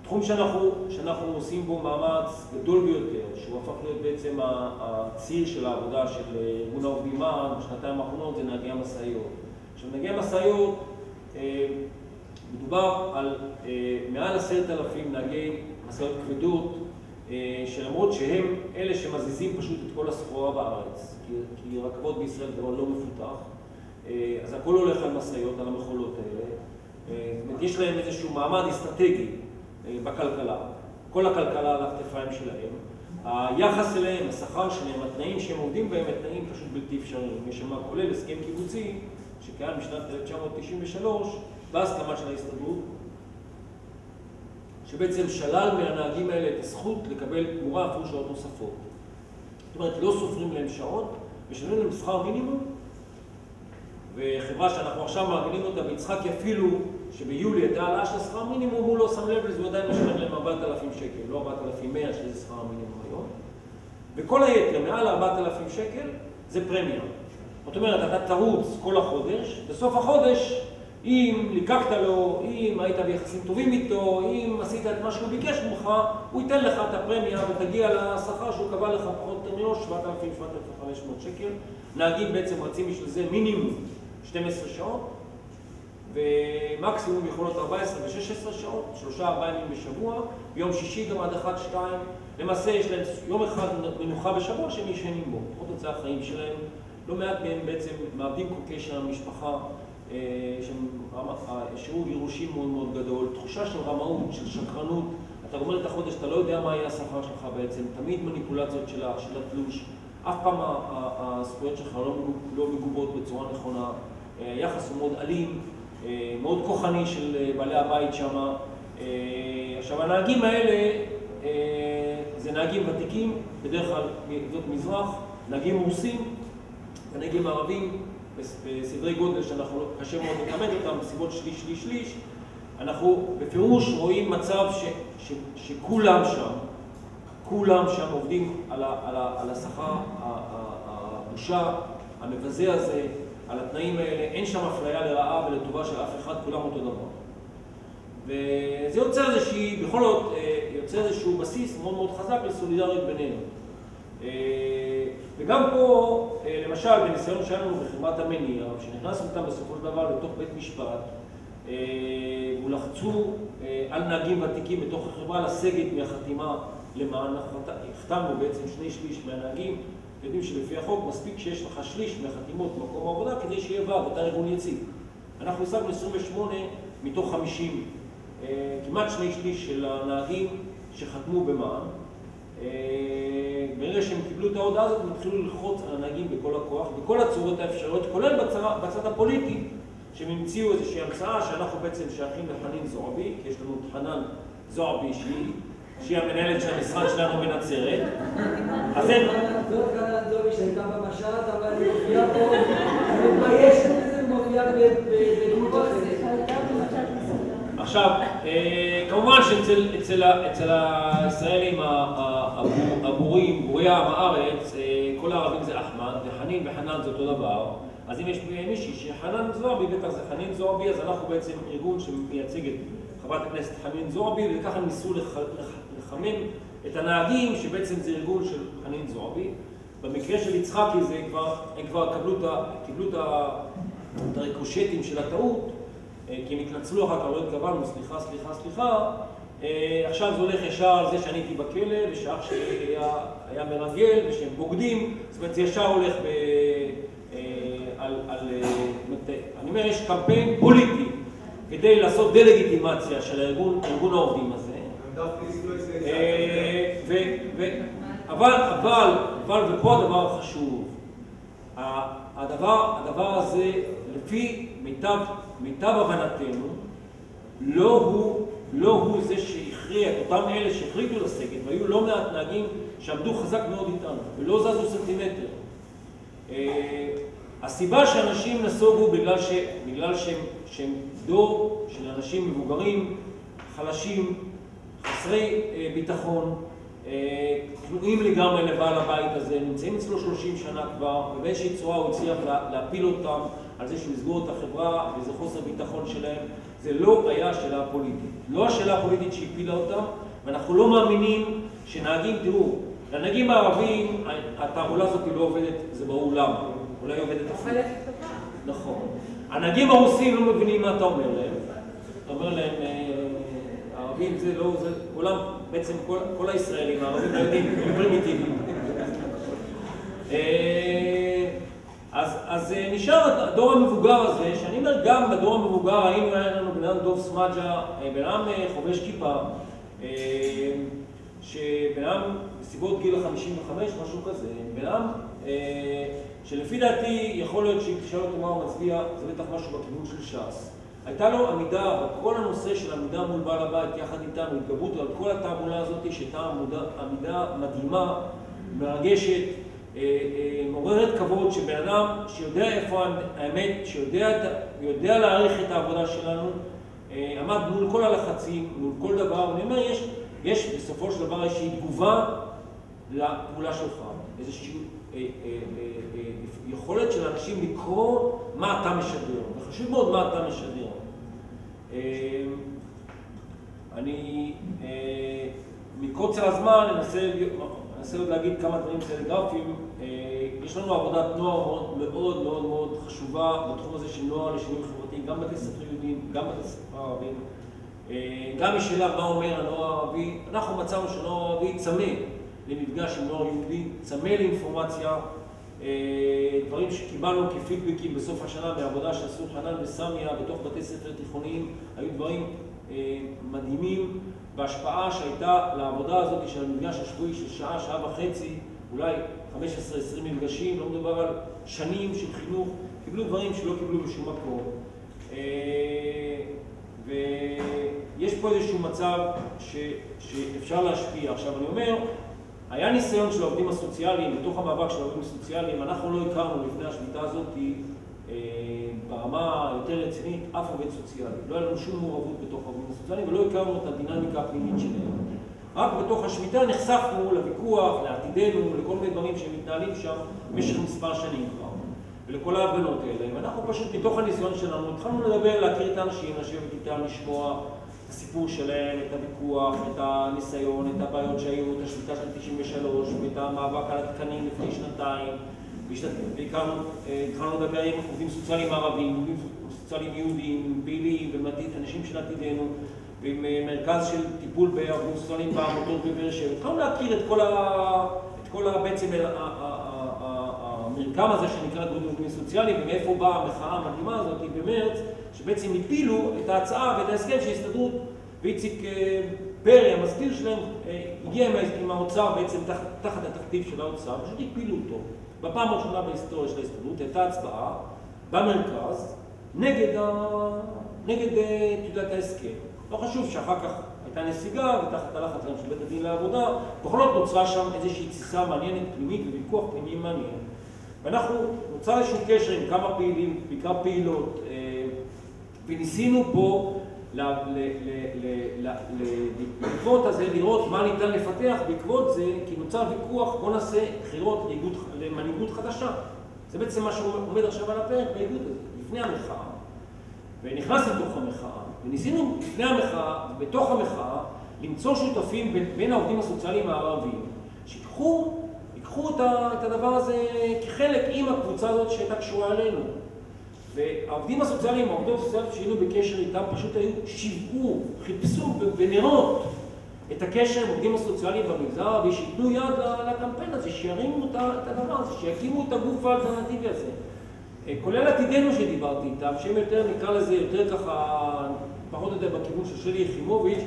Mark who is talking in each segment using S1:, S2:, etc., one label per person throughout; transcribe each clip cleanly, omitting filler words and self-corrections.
S1: תחום שאנחנו עושים בו מאמץ גדול ביותר, שהוא הפך להיות בעצם הציר של העבודה של ארגון העובדים מע"ן בשנתיים האחרונות, זה נהגי המשאיות. עכשיו, נהגי המשאיות, מדובר על מעל 10,000 נהגי משאיות כבדות, שלמרות שהם אלה שמזיזים פשוט את כל הסחורה בארץ, כי רכבות בישראל דבר לא מפותח, אז הכל הולך על משאיות, על המכולות האלה. יש להם איזשהו מעמד אסטרטגי בכלכלה. כל הכלכלה על הכתפיים שלהם. היחס אליהם, השכר שלהם, התנאים שהם עובדים בהם, התנאים פשוט בלתי אפשריים. יש מה כולל הסכם קיבוצי שקיים בשנת 1993, בהסכמה של ההסתדרות, שבעצם שלל מהנהגים האלה את הזכות לקבל תמורה עבור שעות נוספות. זאת אומרת, לא סופרים להם שעות, משלמים להם שכר מינימום, וחברה שאנחנו עכשיו מארגנים אותה ביצחקי אפילו, שביולי הייתה העלאה של שכר מינימום, הוא לא שם לב לזה, הוא עדיין משלם להם 4,000 שקל, לא 4,100 שזה שכר המינימום היום. וכל היתר, מעל 4,000 שקל, זה פרמיה. זאת אומרת, אתה תרוץ כל החודש, בסוף החודש, אם ליקקת לו, אם היית ביחסים טובים איתו, אם עשית את מה שהוא ביקש ממך, הוא ייתן לך את הפרמיה ותגיע לשכר שהוא קבע לך פחות או יותר 7,000-7,500 שקל. נהגים בעצם רצים בשביל זה מינימום 12 שעות, ומקסימום יכולות 14 ו-16 שעות, 3-4 ימים בשבוע, ביום שישי גם עד 1-2. למעשה יש להם יום אחד מנוחה בשבוע שהם ישנים בו, פחות או יותר החיים שלהם. לא מעט מהם בעצם מאבדים כל קשר למשפחה, שיעור גירושים מאוד מאוד גדול, תחושה של רמאות, של שקרנות. אתה גומר את החודש, אתה לא יודע מה יהיה השכר שלך בעצם, תמיד מניפולציות של התלוש, אף פעם הזכויות שלך לא מגובות בצורה נכונה, היחס הוא מאוד אלים, מאוד כוחני של בעלי הבית שם. עכשיו, הנהגים האלה זה נהגים ותיקים, בדרך כלל מעדות מזרח, נהגים רוסים ונהגים ערבים, בסדרי גודל שאנחנו קשה מאוד לכמת אותם, בסיבות שליש. אנחנו בפירוש רואים מצב שכולם שם עובדים על השכר הבושה, המבזה הזה, על התנאים האלה. אין שם אפליה לרעה ולטובה של אף אחד, כולם אותו דבר. וזה יוצר איזשהו בסיס מאוד מאוד חזק לסולידריות בינינו. וגם פה, למשל, בניסיון שלנו בחברת המניע, שנכנסנו אותם בסופו של דבר לתוך בית משפט, ולחצו על נהגים ותיקים בתוך החברה לסגת מהחתימה למען החתמנו בעצם 2/3 מהנהגים. יודעים שלפי החוק מספיק שיש לך 1/3 מהחתימות במקום העבודה כדי שיהיה ועד, אותה ארגון יציג. אנחנו השגנו 28 מתוך 50, כמעט 2/3 של הנהגים שחתמו במען. ברגע שהם קיבלו את ההודעה הזאת, הם התחילו ללחוץ על הנהגים בכל הכוח, בכל הצורות האפשריות, כולל בצד הפוליטי, שהם המציאו איזושהי המצאה שאנחנו בעצם שייכים לחנין זועבי, כי יש לנו את חנן זועבי שהיא המנהלת של המשרד שלנו בנצרת. אז הם...
S2: זאת חנן זועבי שהייתה במשט, אבל היא מופיעה פה, אני מתביישת בזה, מופיעה בגוף אחר.
S1: עכשיו, כמובן שאצל הישראלים הבורים, בורי העם הארץ, כל הערבים זה אחמד, וחנין וחנן זה אותו דבר. אז אם יש מישהי שחנן זועבי, בטח זה חנין זועבי, אז אנחנו בעצם ארגון שמייצג את חברת הכנסת חנין זועבי, וככה ניסו לחמם את הנהגים, שבעצם זה ארגון של חנין זועבי. במקרה של יצחקי הם כבר קיבלו את הריקושטים של הטעות, כי הם התנצלו אחר כך, לא התכוונו, סליחה. עכשיו זה הולך ישר על זה שאני הייתי בכלא, ושאח שלי היה מרגל, ושהם בוגדים. זאת אומרת, זה ישר הולך אני אומר, יש קמפיין פוליטי כדי לעשות דלגיטימציה של ארגון העובדים הזה. אבל, ופה הדבר החשוב, הדבר הזה, לפי מיטב הבנתנו, לא הוא זה שהכריע את אותם אלה שהחליטו לסגת, והיו לא מעט נהגים שעמדו חזק מאוד איתנו, ולא זזו סנטימטר. הסיבה שאנשים נסוגו בגלל שהם דור של אנשים מבוגרים, חלשים, חסרי ביטחון, כנועים לגמרי לבעל הבית הזה, נמצאים אצלו 30 שנה כבר, ובאיזושהי צורה הוא הצליח להפיל אותם. על זה שהוא יסגור את החברה וזה חוסר ביטחון שלהם. זה לא היה שאלה פוליטית. לא השאלה הפוליטית שהפילה אותם, ואנחנו לא מאמינים שנהגים, תראו, לנהגים הערבים, התעמולה הזאת לא עובדת, זה ברור למה. אולי עובדת אפילו. נכון. הנהגים הרוסים לא מבינים מה אתה אומר להם. אתה אומר להם, הערבים זה לא, זה כולם, בעצם כל הישראלים, הערבים לא יודעים, הם פרימיטיביים. אז נשאר הדור המבוגר הזה, שאני אומר גם בדור המבוגר היה לנו בן אדם דוב סמאג'ה, בן אדם חובש כיפה, שבן אדם בסביבות גיל 55, משהו כזה, בן אדם שלפי דעתי יכול להיות שתשאל אותו מה הוא מצביע, זה בטח משהו בכיוון של ש"ס. הייתה לו עמידה, בכל הנושא של עמידה מול בעל הבית, יחד איתנו, התגברות על כל התעמולה הזאת, שהייתה עמידה מדהימה, מרגשת, מעוררת כבוד, שבן אדם שיודע איפה האמת, שיודע להעריך את העבודה שלנו, עמד מול כל הלחצים, מול כל דבר. אני אומר, יש בסופו של דבר איזושהי תגובה לפעולה שלך, איזושהי יכולת של אנשים לקרוא מה אתה משדר, וחשוב מאוד מה אתה משדר. אני מקוצר הזמן אנסה עוד להגיד כמה דברים טלגרפיים. יש לנו עבודת נוער מאוד מאוד מאוד חשובה בתחום הזה של נוער לשינוי חברתי, גם בתי ספר יהודיים, גם בתי ספר ערבים. גם משאלה מה אומר הנוער הערבי, אנחנו מצאנו שנוער הערבי צמא למפגש עם נוער יהודי, צמא לאינפורמציה, דברים שקיבלנו כפידבקים בסוף השנה בעבודה שעשו חנן וסמיה בתוך בתי ספר תיכוניים, היו דברים מדהימים בהשפעה שהייתה לעבודה הזאת של המפגש השבועי של שעה, שעה וחצי, אולי 15-20 מפגשים, לא מדובר על שנים של חינוך, קיבלו דברים שלא קיבלו בשום מקום. ויש פה איזשהו מצב שאפשר להשפיע. עכשיו אני אומר, היה ניסיון של העובדים הסוציאליים, בתוך המאבק של העובדים הסוציאליים, אנחנו לא הכרנו לפני השביתה הזאת ברמה יותר רצינית אף עובד סוציאלי. לא היה לנו שום מעורבות בתוך העובדים הסוציאליים ולא הכרנו את הדינמיקה הפנימית שלהם. רק בתוך השביתה נחשפנו לוויכוח, לעתידנו, לכל מיני דברים שמתנהלים שם במשך מספר שנים כבר. ולכל ההפגנות האלה. ואנחנו פשוט מתוך הניסיון שלנו התחלנו לדבר, להכיר את האנשים, לשבת איתם, לשמוע את הסיפור שלהם, את הוויכוח, את הניסיון, את הבעיות שהיו, את השביתה של 93, ואת המאבק על התקנים לפני שנתיים. והתחלנו לדבר עם עובדים סוציאליים ערבים, עובדים סוציאליים יהודים, פעילים ואנשים של עתידנו, ועם מרכז של טיפול בעובדים סוציאליים בעמותות בבאר שבע. התחלנו להכיר את כל בעצם המרקם הזה שנקרא עובדים סוציאליים, ומאיפה באה המחאה המדהימה הזאת במרץ, שבעצם הפילו את ההצעה ואת ההסכם שהסתדרות, ואיציק פרי, המזכיר שלהם, הגיע עם האוצר בעצם תחת התכתיב של האוצר, פשוט הפילו אותו. בפעם הראשונה בהיסטוריה של ההסתדרות הייתה הצבעה במרכז נגד תעודת ההסכם. לא חשוב שאחר כך הייתה נסיגה ותחת הלחץ גם של בית הדין לעבודה, בכל זאת נוצרה שם איזושהי תסיסה מעניינת פנימית וויכוח פנימי מעניין. ואנחנו נוצר איזשהו קשר עם כמה פעילים, בעיקר פעילות, וניסינו פה בעקבות הזה לראות מה ניתן לפתח בעקבות זה, כי נוצר ויכוח, בוא נעשה בחירות למנהיגות חדשה. זה בעצם מה שעומד עכשיו על הפרק באיגוד הזה, לפני המחאה. ונכנס לתוך המחאה, וניסינו לפני המחאה, בתוך המחאה, למצוא שותפים בין העובדים הסוציאליים הערביים, שיקחו את הדבר הזה כחלק עם הקבוצה הזאת שהייתה קשורה אלינו. והעובדים הסוציאליים, העובדים הסוציאליים שהיינו בקשר איתם, פשוט היו שיוועו, חיפשו בנרות את הקשר עם העובדים הסוציאליים במגזר הערבי, שיתנו יד לקמפיין הזה, שירימו את הדבר הזה, שיקימו את הגוף האלטרנטיבי הזה. כולל עתידנו שדיברתי איתם, שהם יותר, נקרא לזה, יותר ככה, פחות או יותר בכיוון של שלי יחימוביץ',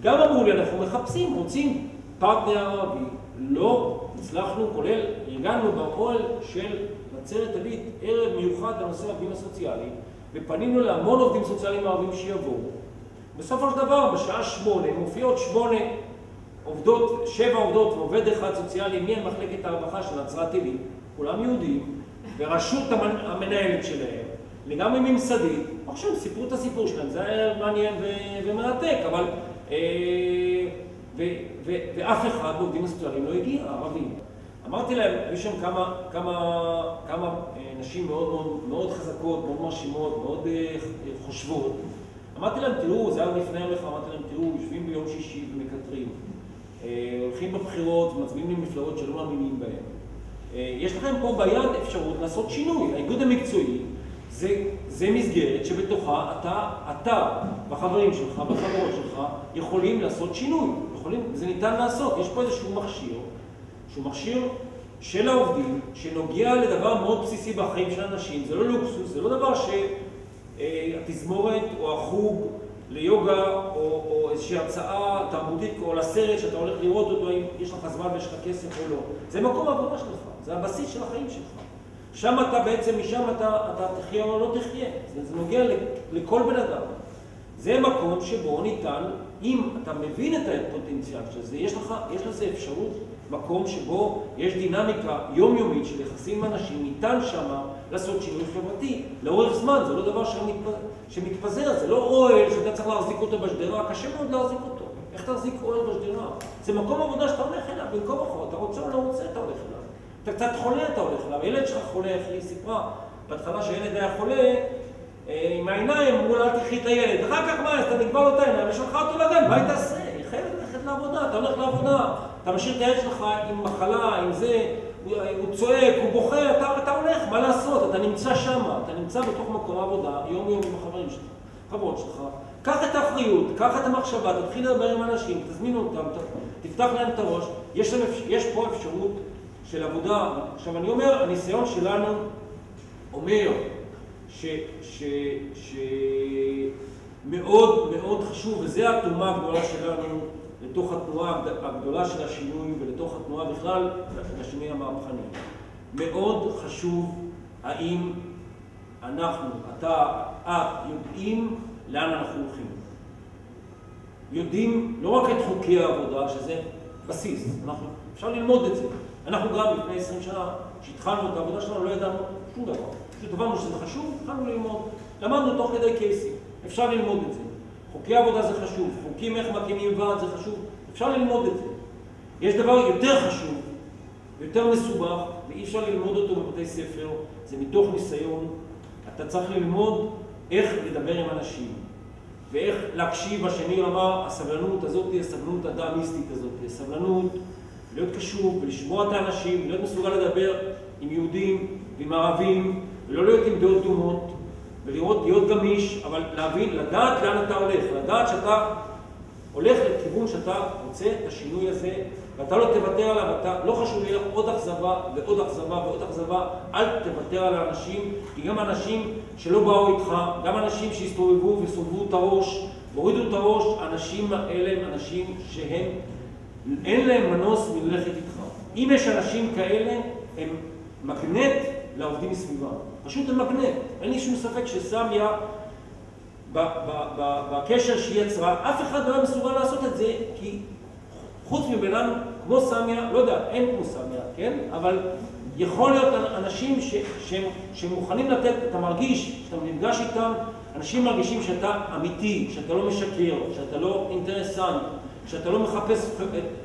S1: גם אמרו לי, אנחנו מחפשים, רוצים פרטנר ערבי. לא הצלחנו, כולל, ארגנו באוהל של נצרת עילית ערב מיוחד לנושא העובדים הסוציאליים, ופנינו להמון עובדים סוציאליים ערבים שיבואו. בסופו של דבר, בשעה 8, מופיעות 7 עובדות ועובד אחד סוציאלי ממחלקת הרווחה של נצרת עילית, כולם יהודים, ברשות המנהלת שלהם, לגמרי ממסדית. עכשיו, סיפרו את הסיפור שלהם, זה היה מעניין ומרתק, אבל ואף אחד בעובדים הסוציאליים לא הגיע, הערבים. אמרתי להם, היו שם כמה נשים מאוד חזקות, מאוד מרשימות, מאוד חושבות. אמרתי להם, תראו, זה היה לפני המלך, אמרתי להם, תראו, יושבים ביום שישי ומקטרים, הולכים בבחירות ומצביעים למפלגות שלא מאמינים בהם. יש לכם פה ביד אפשרות לעשות שינוי. האיגוד המקצועי זה מסגרת שבתוכה אתה והחברים שלך והחברות שלך יכולים לעשות שינוי. זה ניתן לעשות. יש פה איזשהו מכשיר, שהוא מכשיר של העובדים, שנוגע לדבר מאוד בסיסי בחיים של אנשים. זה לא לוקסוס, זה לא דבר שהתזמורת או החוג ליוגה או איזושהי הרצאה תרבותית או לסרט שאתה הולך לראות אותו, אם יש לך זמן ויש לך כסף או לא. זה מקום העבודה שלך, זה הבסיס של החיים שלך. שם אתה בעצם, משם אתה תחיה או לא תחיה. זה נוגע לכל בן אדם. זה מקום שבו ניתן, אם אתה מבין את הפוטנציאל של זה, יש לזה אפשרות, מקום שבו יש דינמיקה יומיומית של יחסים עם אנשים, ניתן שם לעשות שינוי חברתי לאורך זמן. זה לא דבר שמתפזר, זה לא אוהל שאתה צריך להחזיק אותו בשדרה, קשה מאוד להחזיק אותו. איך תחזיק אוהל בשדרה? זה מקום עבודה שאתה הולך אליו, במקום אחר, אתה רוצה או לא רוצה, אתה הולך אליו. אתה קצת חולה, אתה הולך אליו. ילד שלך חולה, איך היא סיפרה, בהתחלה שהילד היה חולה, עם העיניים, אמרו לה, אל תקחי את הילד. אחר כך מה, אז אתה נקבע לו את העיניים, ושלחה אותו לגן, מה היא תעשה? היא חייבת ללכת לעבודה, אתה הולך לעבודה, אתה משאיר את הילד שלך עם מחלה, עם זה, הוא צועק, הוא בוכה, אתה הולך, מה לעשות? אתה נמצא שם, אתה נמצא בתוך מקום העבודה, יום עם החברים שלך, חברות שלך. קח את האחריות, קח את המחשבה, תתחיל לדבר עם אנשים, תזמינו אותם, תפתח להם את הראש. יש פה אפשרות של עבודה. עכשיו אני אומר, הניסיון שלנו אומר שמאוד מאוד חשוב, וזו התרומה הגדולה שלנו לתוך התנועה הגדולה של השינוי ולתוך התנועה בכלל לשינוי המהפכני. מאוד חשוב האם אנחנו, את, יודעים לאן אנחנו הולכים. יודעים לא רק את חוקי העבודה, שזה בסיס, אפשר ללמוד את זה. אנחנו גם לפני 20 שנה, כשהתחלנו את העבודה שלנו, לא ידענו שום דבר. פשוט הבנו שזה חשוב, התחלנו ללמוד. למדנו תוך כדי קייסים. אפשר ללמוד את זה. חוקי עבודה זה חשוב, חוקים איך מקימים ועד זה חשוב. אפשר ללמוד את זה. יש דבר יותר חשוב, יותר מסובך, ואי אפשר ללמוד אותו בבתי ספר. זה מתוך ניסיון. אתה צריך ללמוד איך לדבר עם אנשים. ואיך להקשיב. השני אמר, הסבלנות הזאת היא הסבלנות הדאמיסטית הזאת. הסבלנות להיות קשוב ולשמוע את האנשים, להיות מסוגל לדבר עם יהודים ועם ערבים, ולא להיות עם דעות דומות, ולהיות גמיש, אבל להבין, לדעת לאן אתה הולך, לדעת שאתה הולך לכיוון שאתה רוצה את השינוי הזה, ואתה לא תוותר עליו, אתה לא חשוב לי עוד אכזבה ועוד אכזבה ועוד אכזבה, אל תוותר על האנשים, כי גם אנשים שלא באו איתך, גם אנשים שהסתובבו וסובבו את הראש, הורידו את הראש, האנשים האלה הם אנשים שהם אין להם מנוס מללכת איתך. אם יש אנשים כאלה, הם מגנט לעובדים מסביבם. פשוט הם מגנט. אין לי שום ספק שסמיה, בקשר שהיא יצרה, אף אחד לא היה מסוגל לעשות את זה, כי חוץ מבינם, כמו סמיה, לא יודע, אין כמו סמיה, כן? אבל יכול להיות אנשים שמוכנים לתת, אתה מרגיש, שאתה נפגש איתם, אנשים מרגישים שאתה אמיתי, שאתה לא משקר, שאתה לא אינטרסנט, שאתה לא מחפש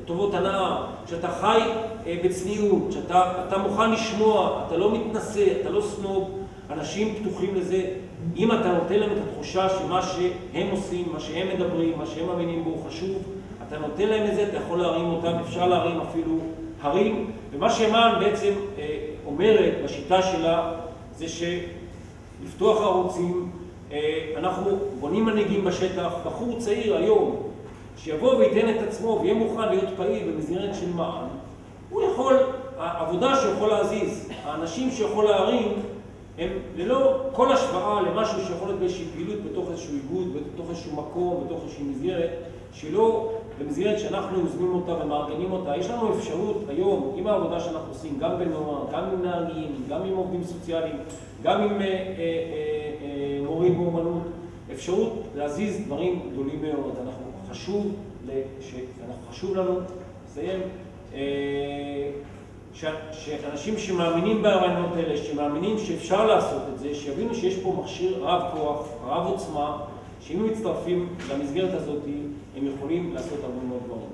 S1: טובות הנאה, שאתה חי בצניעות, שאתה מוכן לשמוע, אתה לא מתנשא, אתה לא סנוב, אנשים פתוחים לזה. אם אתה נותן להם את התחושה שמה שהם עושים, מה שהם מדברים, מה שהם מאמינים בו חשוב, אתה נותן להם את זה, אתה יכול להרים אותם, אפשר להרים אפילו הרים. ומה שאמן בעצם אומרת בשיטה שלה זה שלפתוח ערוצים, אנחנו בונים מנהיגים בשטח, בחור צעיר היום, שיבוא וייתן את עצמו ויהיה מוכן להיות פעיל במסגרת של מען, הוא יכול, העבודה שיכול להזיז, האנשים שיכול להרים, הם ללא כל השוואה למשהו שיכול להיות באיזושהי פעילות בתוך איזשהו איגוד, בתוך איזשהו מקום, בתוך איזושהי מסגרת, שלא במסגרת שאנחנו יוזמים אותה ומארגנים אותה. יש לנו אפשרות היום, עם העבודה שאנחנו עושים, גם בנוער, גם עם נהגים, גם עם עובדים סוציאליים, גם עם מורים באומנות, אפשרות להזיז דברים גדולים מאוד. חשוב לנו לסיים, שאנשים שמאמינים ברעיונות האלה, שמאמינים שאפשר לעשות את זה, שיבינו שיש פה מכשיר רב כוח, רב עוצמה, שאם הם מצטרפים למסגרת הזאת, הם יכולים לעשות הרבה מאוד דברים.